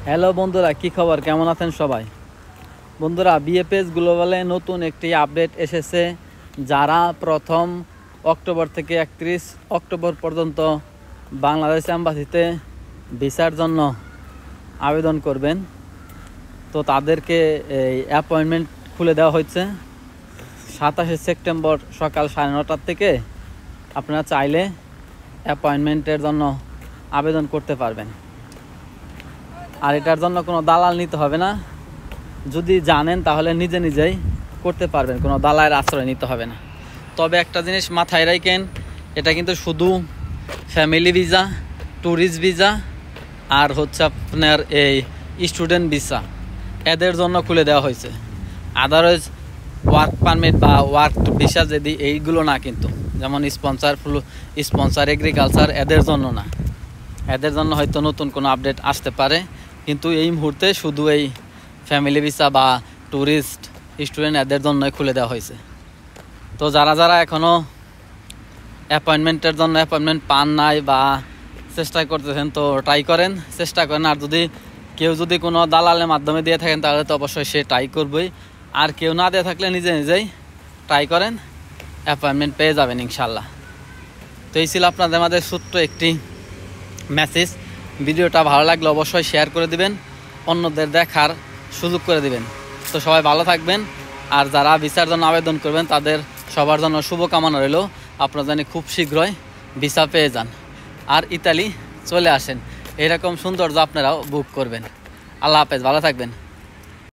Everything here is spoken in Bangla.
হ্যালো বন্ধুরা, কি খবর? কেমন আছেন সবাই? বন্ধুরা, বিএফএস গ্লোবালে নতুন একটি আপডেট এসেছে। যারা প্রথম অক্টোবর থেকে 31 অক্টোবর পর্যন্ত বাংলাদেশ এম্বাসিতে ভিসার জন্য আবেদন করবেন, তো তাদেরকে এই অ্যাপয়েন্টমেন্ট খুলে দেওয়া হয়েছে। 27 সেপ্টেম্বর সকাল 9:30 থেকে আপনারা চাইলে অ্যাপয়েন্টমেন্টের জন্য আবেদন করতে পারবেন। আর এটার জন্য কোনো দালাল নিতে হবে না। যদি জানেন তাহলে নিজে নিজেই করতে পারবেন, কোনো দালালের আশ্রয় নিতে হবে না। তবে একটা জিনিস মাথায় রাখেন, এটা কিন্তু শুধু ফ্যামিলি ভিসা, ট্যুরিস্ট ভিসা আর হচ্ছে আপনার এই স্টুডেন্ট ভিসা, এদের জন্য খুলে দেওয়া হয়েছে। আদারওয়াইজ ওয়ার্ক পারমিট বা ওয়ার্ক ভিসা যদি এইগুলো না, কিন্তু যেমন স্পন্সর এগ্রিকালচার, এদের জন্য না। এদের জন্য হয়তো নতুন কোনো আপডেট আসতে পারে, কিন্তু এই মুহূর্তে শুধু এই ফ্যামিলি ভিসা বা ট্যুরিস্ট স্টুডেন্ট এদের জন্যই খুলে দেওয়া হয়েছে। তো যারা যারা এখনও অ্যাপয়েন্টমেন্টের জন্য অ্যাপয়েন্টমেন্ট পান নাই বা চেষ্টা করতেছেন, তো ট্রাই করেন, চেষ্টা করেন। আর কেউ যদি কোনো দালালের মাধ্যমে দিয়ে থাকেন তাহলে তো অবশ্যই সে ট্রাই করবেই। আর কেউ না দিয়ে থাকলে নিজে নিজেই ট্রাই করেন, অ্যাপয়েন্টমেন্ট পেয়ে যাবেন ইনশাল্লাহ। তো এই ছিল আপনাদের মাঝে ছোট্ট একটি মেসেজ। ভিডিওটা ভালো লাগলে অবশ্যই শেয়ার করে দিবেন, অন্যদের দেখার সুযোগ করে দিবেন। তো সবাই ভালো থাকবেন। আর যারা ভিসার জন্য আবেদন করবেন তাদের সবার জন্য শুভকামনা রইল। আপনারা জানি খুব শীঘ্রই ভিসা পেয়ে যান আর ইতালি চলে আসেন। এরকম সৌন্দর্য আপনারাও বুক করবেন। আল্লাহ হাফেজ, ভালো থাকবেন।